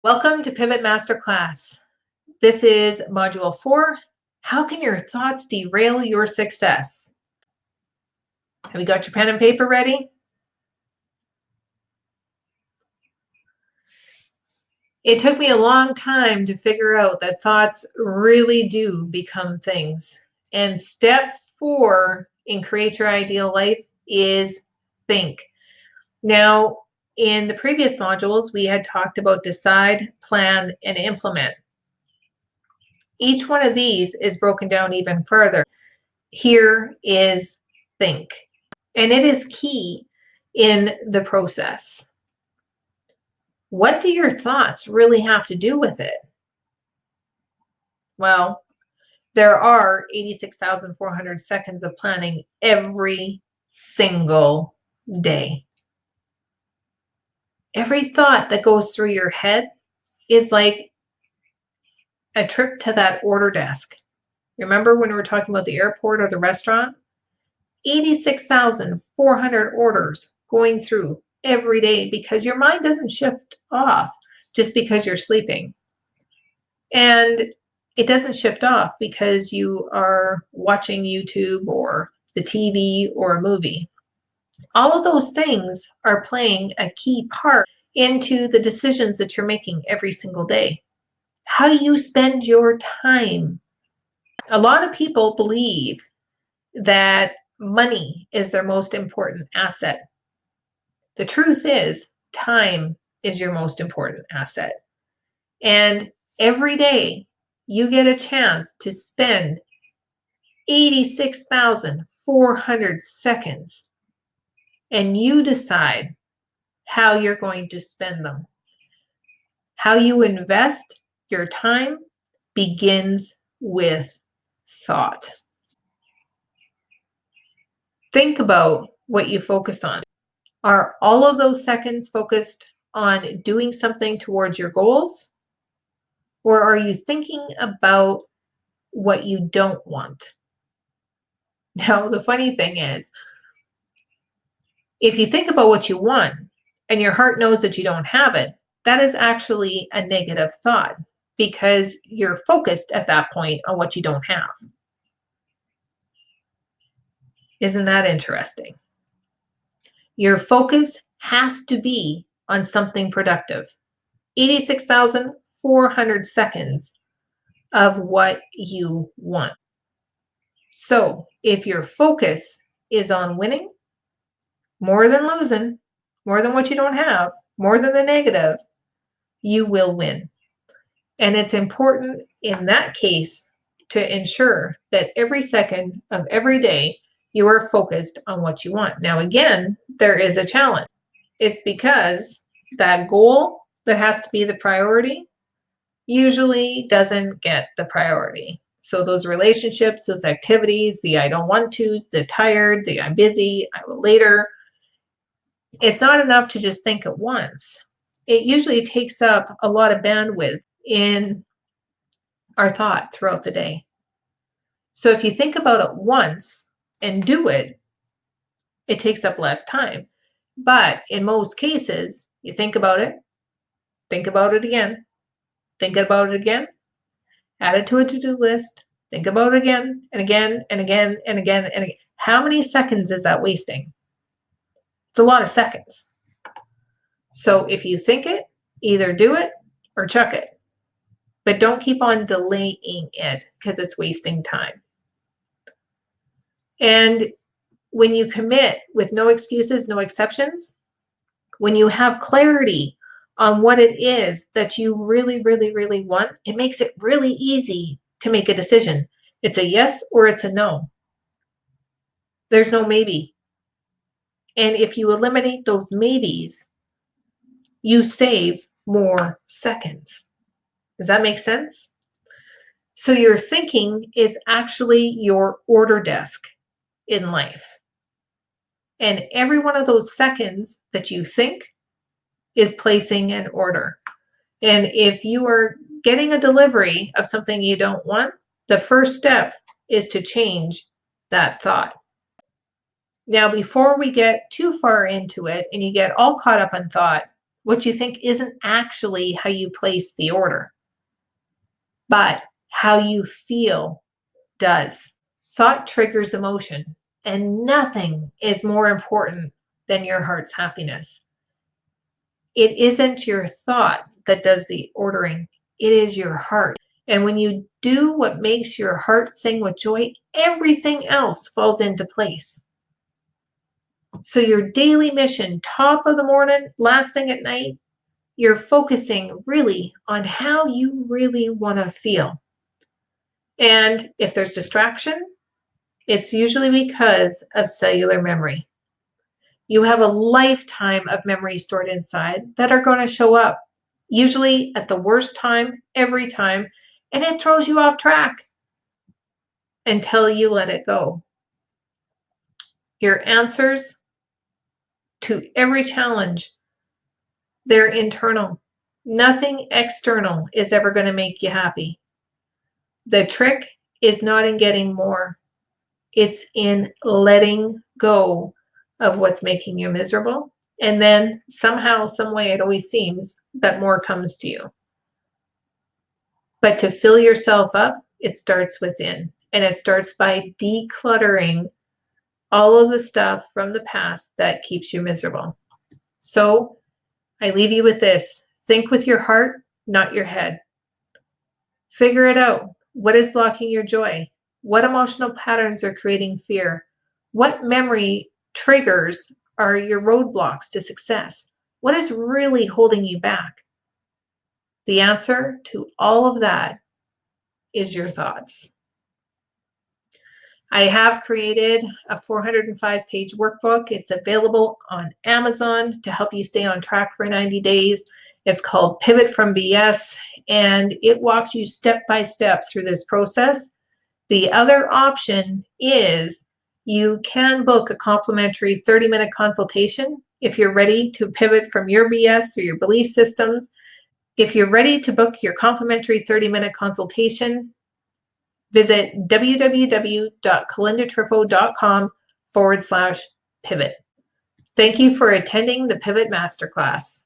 Welcome to Pivot Masterclass. This is Module 4. How can your thoughts derail your success? Have you got your pen and paper ready? It took me a long time to figure out that thoughts really do become things. And step 4 in Create Your Ideal Life is think. Now, in the previous modules, we had talked about decide, plan, and implement. Each one of these is broken down even further. Here is think. And it is key in the process. What do your thoughts really have to do with it? Well, there are 86,400 seconds of planning every single day. Every thought that goes through your head is like a trip to that order desk. Remember when we were talking about the airport or the restaurant? 86,400 orders going through every day because your mind doesn't shift off just because you're sleeping. And it doesn't shift off because you are watching YouTube or the TV or a movie. All of those things are playing a key part into the decisions that you're making every single day. How you spend your time. A lot of people believe that money is their most important asset. The truth is, time is your most important asset. And every day you get a chance to spend 86,400 seconds and you decide how you're going to spend them. How you invest your time begins with thought. Think about what you focus on. Are all of those seconds focused on doing something towards your goals? Or are you thinking about what you don't want? Now, the funny thing is, if you think about what you want and your heart knows that you don't have it, that is actually a negative thought because you're focused at that point on what you don't have. Isn't that interesting? Your focus has to be on something productive. 86,400 seconds of what you want. So if your focus is on winning, more than losing, more than what you don't have, more than the negative, you will win. And it's important in that case to ensure that every second of every day you are focused on what you want. Now, again, there is a challenge. It's because that goal that has to be the priority usually doesn't get the priority. So those relationships, those activities, the I don't want to's, the tired, the I'm busy, I will later, it's not enough to just think at once. It usually takes up a lot of bandwidth in our thought throughout the day. So if you think about it once and do it, it takes up less time. But in most cases, you think about it again, think about it again, add it to a to-do list, think about it again and again and again and again and again. How many seconds is that wasting? It's a lot of seconds. So if you think it, either do it or chuck it. But don't keep on delaying it because it's wasting time. And when you commit with no excuses, no exceptions, when you have clarity on what it is that you really, really, really want, it makes it really easy to make a decision. It's a yes or it's a no. There's no maybe. And if you eliminate those maybes, you save more seconds. Does that make sense? So your thinking is actually your order desk in life. And every one of those seconds that you think is placing an order. And if you are getting a delivery of something you don't want, the first step is to change that thought. Now, before we get too far into it and you get all caught up in thought, What you think isn't actually how you place the order, but how you feel does. Thought triggers emotion, and nothing is more important than your heart's happiness. It isn't your thought that does the ordering, it is your heart. And when you do what makes your heart sing with joy, everything else falls into place. So, your daily mission, top of the morning, last thing at night, you're focusing really on how you really want to feel. And if there's distraction, it's usually because of cellular memory. You have a lifetime of memories stored inside that are going to show up, usually at the worst time, every time, and it throws you off track until you let it go. Your answers to every challenge, they're internal. Nothing external is ever going to make you happy. The trick is not in getting more. It's in letting go of what's making you miserable. And then somehow, some way, it always seems that more comes to you. But to fill yourself up, it starts within. And it starts by decluttering all of the stuff from the past that keeps you miserable. So I leave you with this. Think with your heart, not your head. Figure it out. What is blocking your joy? What emotional patterns are creating fear? What memory triggers are your roadblocks to success? What is really holding you back? The answer to all of that is your thoughts. I have created a 405-page workbook. It's available on Amazon to help you stay on track for 90 days. It's called Pivot from BS, and it walks you step by step through this process. The other option is you can book a complimentary 30-minute consultation if you're ready to pivot from your BS or your belief systems. If you're ready to book your complimentary 30-minute consultation, visit www.calindatrifo.com/pivot. Thank you for attending the Pivot Masterclass.